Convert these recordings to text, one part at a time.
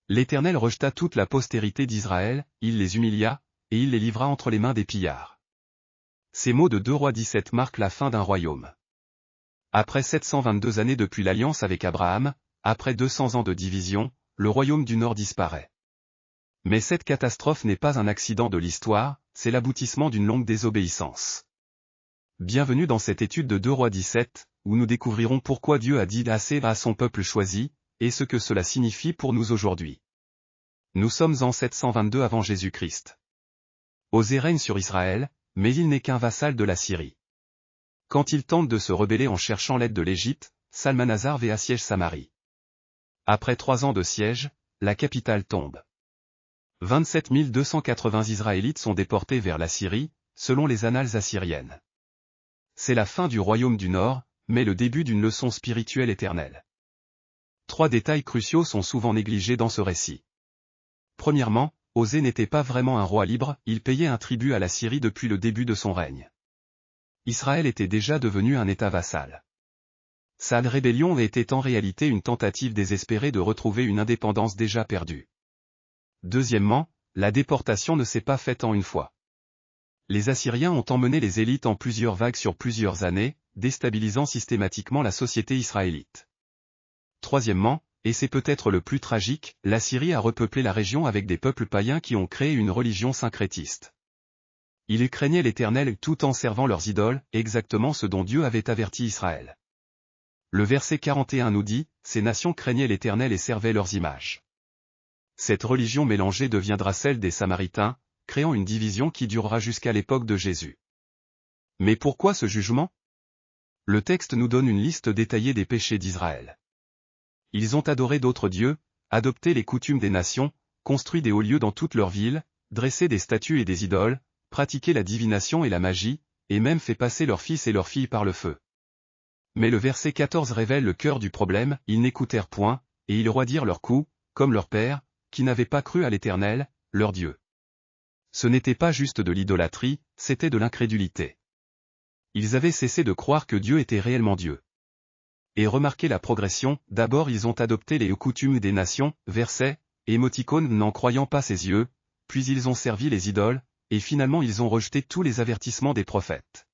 L'Éternel rejeta toute la postérité d'Israël, il les humilia, et il les livra entre les mains des pillards. Ces mots de 2 Rois 17 marquent la fin d'un royaume. Après 722 années depuis l'alliance avec Abraham, après 200 ans de division, le royaume du Nord disparaît. Mais cette catastrophe n'est pas un accident de l'histoire, c'est l'aboutissement d'une longue désobéissance. Bienvenue dans cette étude de 2 Rois 17, où nous découvrirons pourquoi Dieu a dit assez à son peuple choisi, et ce que cela signifie pour nous aujourd'hui. Nous sommes en 722 avant Jésus-Christ. Osée règne sur Israël, mais il n'est qu'un vassal de la Syrie. Quand il tente de se rebeller en cherchant l'aide de l'Égypte, Salmanasar assiège Samarie. Après 3 ans de siège, la capitale tombe. 27 280 Israélites sont déportés vers la Syrie, selon les annales assyriennes. C'est la fin du royaume du Nord, mais le début d'une leçon spirituelle éternelle. 3 détails cruciaux sont souvent négligés dans ce récit. Premièrement, Osée n'était pas vraiment un roi libre, il payait un tribut à la Syrie depuis le début de son règne. Israël était déjà devenu un État vassal. Sa rébellion était en réalité une tentative désespérée de retrouver une indépendance déjà perdue. Deuxièmement, la déportation ne s'est pas faite en une fois. Les Assyriens ont emmené les élites en plusieurs vagues sur plusieurs années, déstabilisant systématiquement la société israélite. Troisièmement, et c'est peut-être le plus tragique, la Syrie a repeuplé la région avec des peuples païens qui ont créé une religion syncrétiste. Ils craignaient l'Éternel tout en servant leurs idoles, exactement ce dont Dieu avait averti Israël. Le verset 41 nous dit, « Ces nations craignaient l'Éternel et servaient leurs images ». Cette religion mélangée deviendra celle des Samaritains, créant une division qui durera jusqu'à l'époque de Jésus. Mais pourquoi ce jugement? Le texte nous donne une liste détaillée des péchés d'Israël. Ils ont adoré d'autres dieux, adopté les coutumes des nations, construit des hauts lieux dans toutes leurs villes, dressé des statues et des idoles, pratiqué la divination et la magie, et même fait passer leurs fils et leurs filles par le feu. Mais le verset 14 révèle le cœur du problème, ils n'écoutèrent point, et ils roidirent leurs coups, comme leur père, qui n'avait pas cru à l'Éternel, leur Dieu. Ce n'était pas juste de l'idolâtrie, c'était de l'incrédulité. Ils avaient cessé de croire que Dieu était réellement Dieu. Et remarquez la progression, d'abord ils ont adopté les coutumes des nations, verset, émoticône n'en croyant pas ses yeux, puis ils ont servi les idoles, et finalement ils ont rejeté tous les avertissements des prophètes.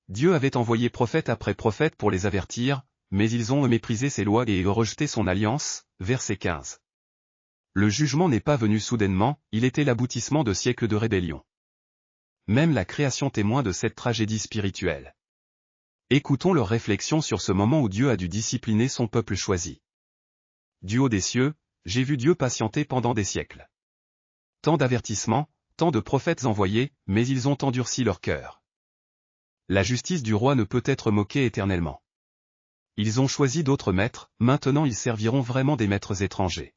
Dieu avait envoyé prophète après prophète pour les avertir, mais ils ont méprisé ses lois et rejeté son alliance, verset 15. Le jugement n'est pas venu soudainement, il était l'aboutissement de siècles de rébellion. Même la création témoin de cette tragédie spirituelle. Écoutons leurs réflexions sur ce moment où Dieu a dû discipliner son peuple choisi. Du haut des cieux, j'ai vu Dieu patienter pendant des siècles. Tant d'avertissements, tant de prophètes envoyés, mais ils ont endurci leur cœur. La justice du roi ne peut être moquée éternellement. Ils ont choisi d'autres maîtres, maintenant ils serviront vraiment des maîtres étrangers.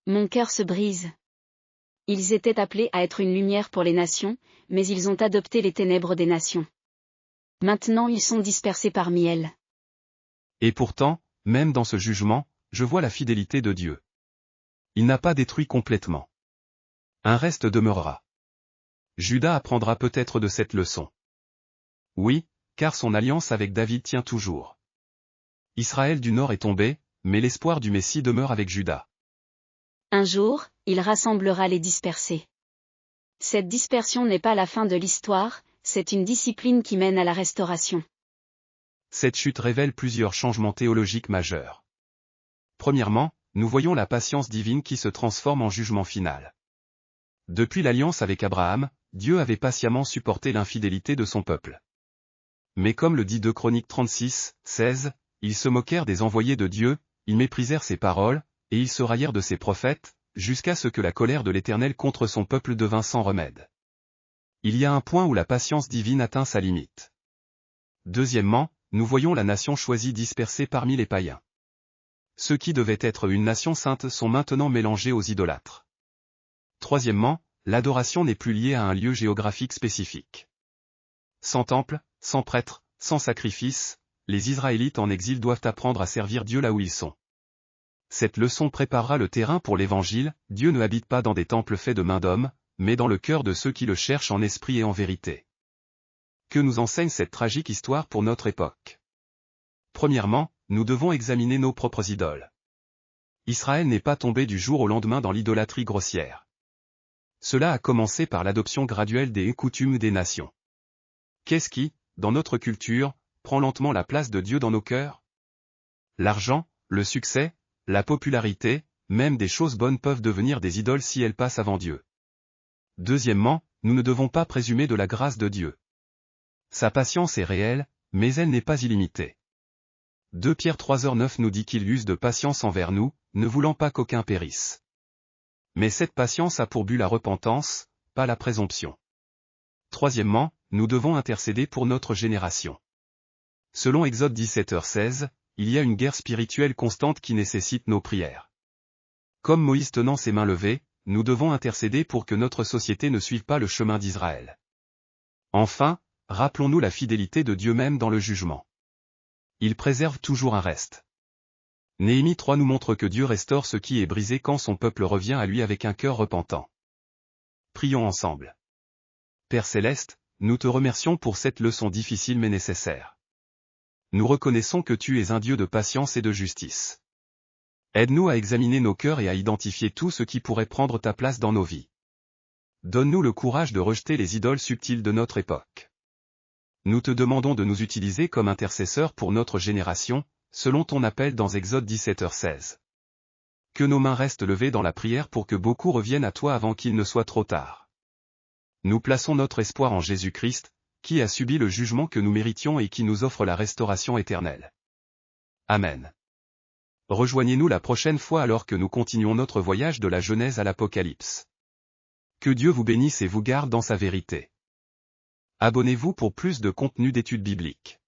Mon cœur se brise. Ils étaient appelés à être une lumière pour les nations, mais ils ont adopté les ténèbres des nations. Maintenant ils sont dispersés parmi elles. Et pourtant, même dans ce jugement, je vois la fidélité de Dieu. Il n'a pas détruit complètement. Un reste demeurera. Juda apprendra peut-être de cette leçon. Oui, car son alliance avec David tient toujours. Israël du Nord est tombé, mais l'espoir du Messie demeure avec Juda. Un jour, il rassemblera les dispersés. Cette dispersion n'est pas la fin de l'histoire, c'est une discipline qui mène à la restauration. Cette chute révèle plusieurs changements théologiques majeurs. Premièrement, nous voyons la patience divine qui se transforme en jugement final. Depuis l'alliance avec Abraham, Dieu avait patiemment supporté l'infidélité de son peuple. Mais comme le dit 2 Chroniques 36, 16, ils se moquèrent des envoyés de Dieu, ils méprisèrent ses paroles, et ils se raillèrent de ses prophètes, jusqu'à ce que la colère de l'Éternel contre son peuple devint sans remède. Il y a un point où la patience divine atteint sa limite. Deuxièmement, nous voyons la nation choisie dispersée parmi les païens. Ceux qui devaient être une nation sainte sont maintenant mélangés aux idolâtres. Troisièmement, l'adoration n'est plus liée à un lieu géographique spécifique. Sans temple, sans prêtre, sans sacrifice, les Israélites en exil doivent apprendre à servir Dieu là où ils sont. Cette leçon préparera le terrain pour l'Évangile, Dieu ne habite pas dans des temples faits de mains d'hommes, mais dans le cœur de ceux qui le cherchent en esprit et en vérité. Que nous enseigne cette tragique histoire pour notre époque? Premièrement, nous devons examiner nos propres idoles. Israël n'est pas tombé du jour au lendemain dans l'idolâtrie grossière. Cela a commencé par l'adoption graduelle des coutumes des nations. Qu'est-ce qui, dans notre culture, prend lentement la place de Dieu dans nos cœurs? L'argent, le succès, la popularité, même des choses bonnes peuvent devenir des idoles si elles passent avant Dieu. Deuxièmement, nous ne devons pas présumer de la grâce de Dieu. Sa patience est réelle, mais elle n'est pas illimitée. 2 Pierre 3h9 nous dit qu'il use de patience envers nous, ne voulant pas qu'aucun périsse. Mais cette patience a pour but la repentance, pas la présomption. Troisièmement, nous devons intercéder pour notre génération. Selon Exode 17h16, il y a une guerre spirituelle constante qui nécessite nos prières. Comme Moïse tenant ses mains levées, nous devons intercéder pour que notre société ne suive pas le chemin d'Israël. Enfin, rappelons-nous la fidélité de Dieu même dans le jugement. Il préserve toujours un reste. Néhémie 3 nous montre que Dieu restaure ce qui est brisé quand son peuple revient à lui avec un cœur repentant. Prions ensemble. Père Céleste, nous te remercions pour cette leçon difficile mais nécessaire. Nous reconnaissons que tu es un Dieu de patience et de justice. Aide-nous à examiner nos cœurs et à identifier tout ce qui pourrait prendre ta place dans nos vies. Donne-nous le courage de rejeter les idoles subtiles de notre époque. Nous te demandons de nous utiliser comme intercesseurs pour notre génération, selon ton appel dans Exode 17h16. Que nos mains restent levées dans la prière pour que beaucoup reviennent à toi avant qu'il ne soit trop tard. Nous plaçons notre espoir en Jésus-Christ, qui a subi le jugement que nous méritions et qui nous offre la restauration éternelle. Amen. Rejoignez-nous la prochaine fois alors que nous continuons notre voyage de la Genèse à l'Apocalypse. Que Dieu vous bénisse et vous garde dans sa vérité. Abonnez-vous pour plus de contenu d'études bibliques.